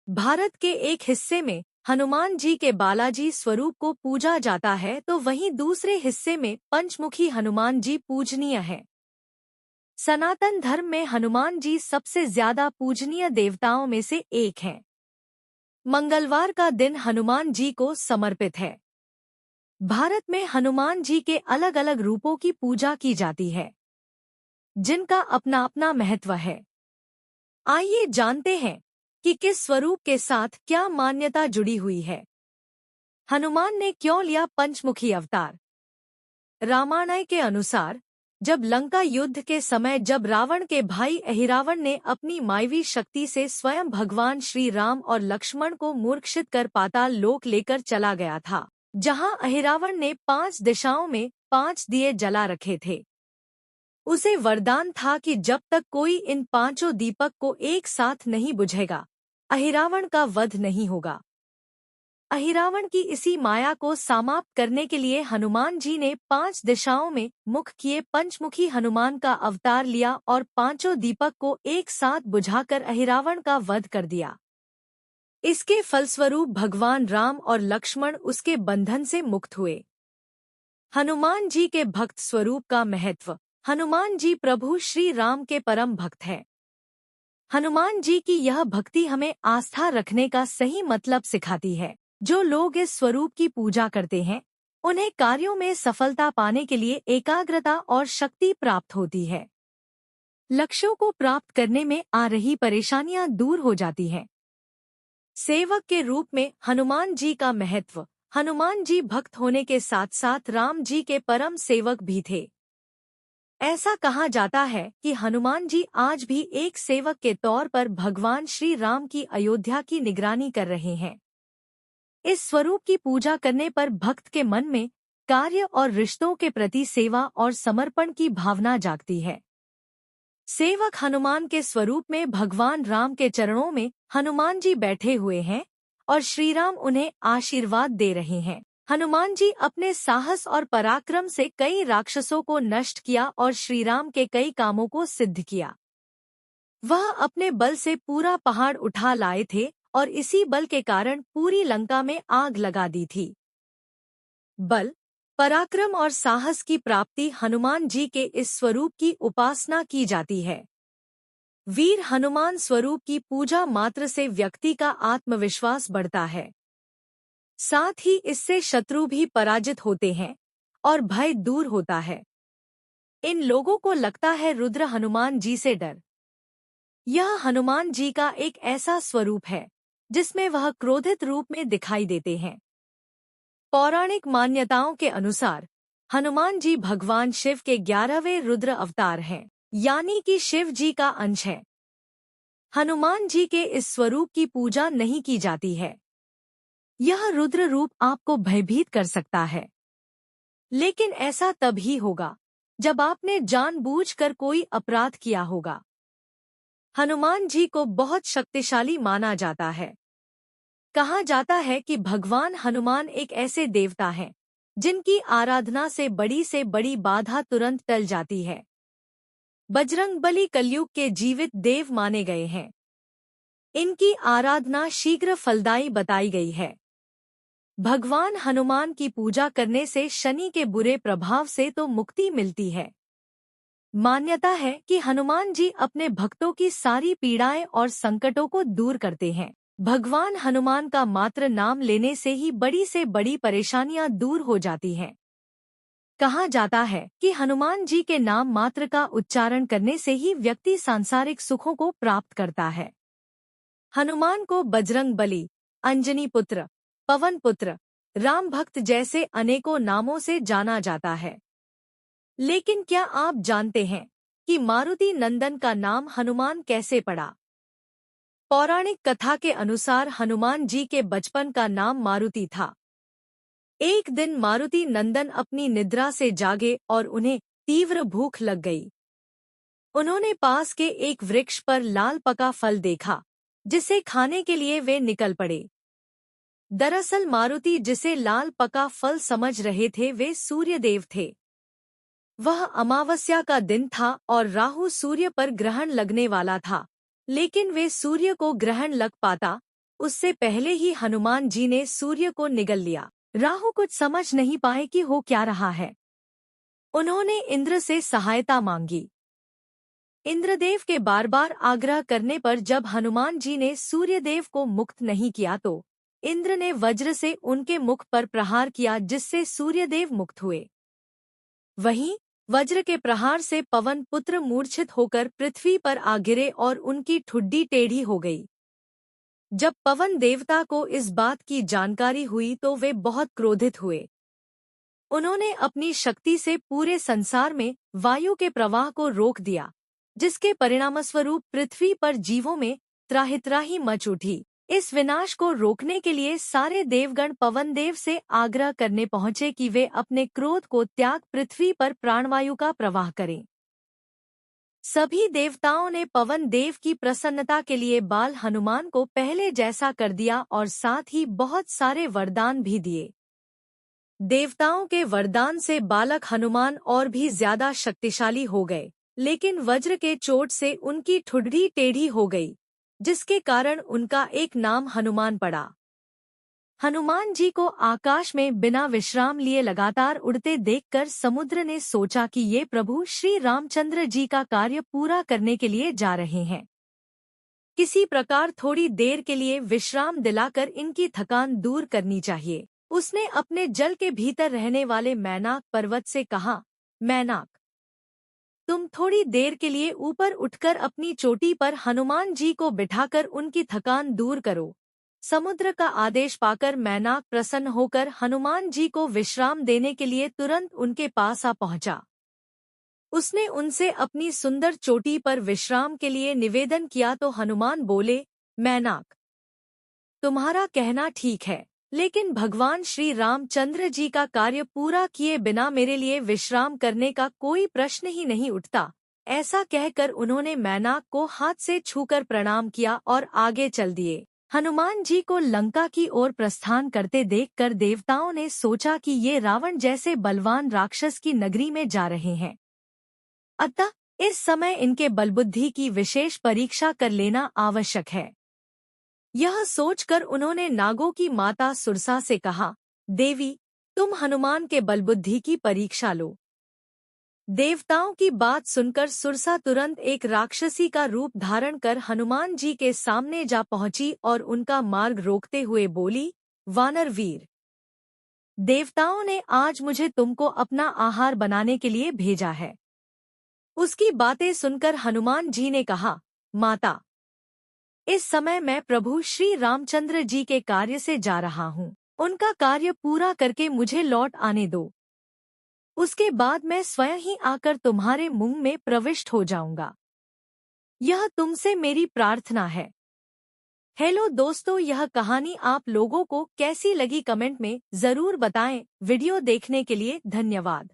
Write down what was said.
भारत के एक हिस्से में हनुमान जी के बालाजी स्वरूप को पूजा जाता है तो वहीं दूसरे हिस्से में पंचमुखी हनुमान जी पूजनीय है। सनातन धर्म में हनुमान जी सबसे ज्यादा पूजनीय देवताओं में से एक हैं। मंगलवार का दिन हनुमान जी को समर्पित है। भारत में हनुमान जी के अलग अलग रूपों की पूजा की जाती है, जिनका अपना अपना महत्व है। आइए जानते हैं कि किस स्वरूप के साथ क्या मान्यता जुड़ी हुई है। हनुमान ने क्यों लिया पंचमुखी अवतार? रामायण के अनुसार जब लंका युद्ध के समय जब रावण के भाई अहिरावण ने अपनी मायवी शक्ति से स्वयं भगवान श्री राम और लक्ष्मण को मूर्छित कर पाताल लोक लेकर चला गया था, जहां अहिरावण ने 5 दिशाओं में 5 दिए जला रखे थे। उसे वरदान था कि जब तक कोई इन 5 दीपक को एक साथ नहीं बुझेगा, अहिरावण का वध नहीं होगा। अहिरावण की इसी माया को समाप्त करने के लिए हनुमान जी ने 5 दिशाओं में मुख किए पंचमुखी हनुमान का अवतार लिया और 5 दीपक को एक साथ बुझाकर अहिरावण का वध कर दिया। इसके फलस्वरूप भगवान राम और लक्ष्मण उसके बंधन से मुक्त हुए। हनुमान जी के भक्त स्वरूप का महत्व। हनुमान जी प्रभु श्री राम के परम भक्त हैं। हनुमान जी की यह भक्ति हमें आस्था रखने का सही मतलब सिखाती है। जो लोग इस स्वरूप की पूजा करते हैं, उन्हें कार्यों में सफलता पाने के लिए एकाग्रता और शक्ति प्राप्त होती है। लक्ष्यों को प्राप्त करने में आ रही परेशानियां दूर हो जाती हैं। सेवक के रूप में हनुमान जी का महत्व। हनुमान जी भक्त होने के साथ साथ राम जी के परम सेवक भी थे। ऐसा कहा जाता है कि हनुमान जी आज भी एक सेवक के तौर पर भगवान श्री राम की अयोध्या की निगरानी कर रहे हैं। इस स्वरूप की पूजा करने पर भक्त के मन में कार्य और रिश्तों के प्रति सेवा और समर्पण की भावना जागती है। सेवक हनुमान के स्वरूप में भगवान राम के चरणों में हनुमान जी बैठे हुए हैं और श्री राम उन्हें आशीर्वाद दे रहे हैं। हनुमान जी अपने साहस और पराक्रम से कई राक्षसों को नष्ट किया और श्री राम के कई कामों को सिद्ध किया। वह अपने बल से पूरा पहाड़ उठा लाए थे और इसी बल के कारण पूरी लंका में आग लगा दी थी। बल, पराक्रम और साहस की प्राप्ति हनुमान जी के इस स्वरूप की उपासना की जाती है। वीर हनुमान स्वरूप की पूजा मात्र से व्यक्ति का आत्मविश्वास बढ़ता है। साथ ही इससे शत्रु भी पराजित होते हैं और भय दूर होता है। इन लोगों को लगता है रुद्र हनुमान जी से डर। यह हनुमान जी का एक ऐसा स्वरूप है जिसमें वह क्रोधित रूप में दिखाई देते हैं। पौराणिक मान्यताओं के अनुसार हनुमान जी भगवान शिव के 11वें रुद्र अवतार हैं, यानी कि शिव जी का अंश है। हनुमान जी के इस स्वरूप की पूजा नहीं की जाती है। यह रुद्र रूप आपको भयभीत कर सकता है, लेकिन ऐसा तभी होगा जब आपने जानबूझकर कोई अपराध किया होगा। हनुमान जी को बहुत शक्तिशाली माना जाता है। कहा जाता है कि भगवान हनुमान एक ऐसे देवता हैं जिनकी आराधना से बड़ी बाधा तुरंत टल जाती है। बजरंगबली कलयुग के जीवित देव माने गए हैं। इनकी आराधना शीघ्र फलदायी बताई गई है। भगवान हनुमान की पूजा करने से शनि के बुरे प्रभाव से तो मुक्ति मिलती है। मान्यता है कि हनुमान जी अपने भक्तों की सारी पीड़ाएं और संकटों को दूर करते हैं। भगवान हनुमान का मात्र नाम लेने से ही बड़ी से बड़ी परेशानियां दूर हो जाती हैं। कहा जाता है कि हनुमान जी के नाम मात्र का उच्चारण करने से ही व्यक्ति सांसारिक सुखों को प्राप्त करता है। हनुमान को बजरंगबली, अंजनी पुत्र, पवन पुत्र, राम भक्त जैसे अनेकों नामों से जाना जाता है। लेकिन क्या आप जानते हैं कि मारुति नंदन का नाम हनुमान कैसे पड़ा? पौराणिक कथा के अनुसार हनुमान जी के बचपन का नाम मारुति था। एक दिन मारुति नंदन अपनी निद्रा से जागे और उन्हें तीव्र भूख लग गई। उन्होंने पास के एक वृक्ष पर लाल पका फल देखा, जिसे खाने के लिए वे निकल पड़े। दरअसल मारुति जिसे लाल पका फल समझ रहे थे वे सूर्यदेव थे। वह अमावस्या का दिन था और राहु सूर्य पर ग्रहण लगने वाला था, लेकिन वे सूर्य को ग्रहण लग पाता उससे पहले ही हनुमान जी ने सूर्य को निगल लिया। राहु कुछ समझ नहीं पाए कि हो क्या रहा है। उन्होंने इंद्र से सहायता मांगी। इंद्रदेव के बार बार आग्रह करने पर जब हनुमान जी ने सूर्यदेव को मुक्त नहीं किया तो इंद्र ने वज्र से उनके मुख पर प्रहार किया, जिससे सूर्यदेव मुक्त हुए। वहीं वज्र के प्रहार से पवन पुत्र मूर्छित होकर पृथ्वी पर आ गिरे और उनकी ठुड्डी टेढ़ी हो गई। जब पवन देवता को इस बात की जानकारी हुई तो वे बहुत क्रोधित हुए। उन्होंने अपनी शक्ति से पूरे संसार में वायु के प्रवाह को रोक दिया, जिसके परिणामस्वरूप पृथ्वी पर जीवों में त्राहित्राही मच उठी। इस विनाश को रोकने के लिए सारे देवगण पवन देव से आग्रह करने पहुंचे कि वे अपने क्रोध को त्याग पृथ्वी पर प्राणवायु का प्रवाह करें। सभी देवताओं ने पवन देव की प्रसन्नता के लिए बाल हनुमान को पहले जैसा कर दिया और साथ ही बहुत सारे वरदान भी दिए। देवताओं के वरदान से बालक हनुमान और भी ज्यादा शक्तिशाली हो गए, लेकिन वज्र के चोट से उनकी ठुड्डी टेढ़ी हो गई, जिसके कारण उनका एक नाम हनुमान पड़ा। हनुमान जी को आकाश में बिना विश्राम लिए लगातार उड़ते देखकर समुद्र ने सोचा कि ये प्रभु श्री रामचंद्र जी का कार्य पूरा करने के लिए जा रहे हैं। किसी प्रकार थोड़ी देर के लिए विश्राम दिलाकर इनकी थकान दूर करनी चाहिए। उसने अपने जल के भीतर रहने वाले मैनाक पर्वत से कहा, मैनाक, तुम थोड़ी देर के लिए ऊपर उठकर अपनी चोटी पर हनुमान जी को बिठाकर उनकी थकान दूर करो। समुद्र का आदेश पाकर मैनाक प्रसन्न होकर हनुमान जी को विश्राम देने के लिए तुरंत उनके पास आ पहुंचा। उसने उनसे अपनी सुंदर चोटी पर विश्राम के लिए निवेदन किया तो हनुमान बोले, मैनाक, तुम्हारा कहना ठीक है, लेकिन भगवान श्री रामचंद्र जी का कार्य पूरा किए बिना मेरे लिए विश्राम करने का कोई प्रश्न ही नहीं उठता। ऐसा कहकर उन्होंने मैनाक को हाथ से छूकर प्रणाम किया और आगे चल दिए। हनुमान जी को लंका की ओर प्रस्थान करते देखकर देवताओं ने सोचा कि ये रावण जैसे बलवान राक्षस की नगरी में जा रहे हैं, अतः इस समय इनके बलबुद्धि की विशेष परीक्षा कर लेना आवश्यक है। यह सोचकर उन्होंने नागों की माता सुरसा से कहा, देवी, तुम हनुमान के बलबुद्धि की परीक्षा लो। देवताओं की बात सुनकर सुरसा तुरंत एक राक्षसी का रूप धारण कर हनुमान जी के सामने जा पहुंची और उनका मार्ग रोकते हुए बोली, वानर वीर, देवताओं ने आज मुझे तुमको अपना आहार बनाने के लिए भेजा है। उसकी बातें सुनकर हनुमान जी ने कहा, माता, इस समय मैं प्रभु श्री रामचंद्र जी के कार्य से जा रहा हूँ। उनका कार्य पूरा करके मुझे लौट आने दो। उसके बाद मैं स्वयं ही आकर तुम्हारे मुंह में प्रविष्ट हो जाऊंगा। यह तुमसे मेरी प्रार्थना है। हेलो दोस्तों, यह कहानी आप लोगों को कैसी लगी कमेंट में जरूर बताएं। वीडियो देखने के लिए धन्यवाद।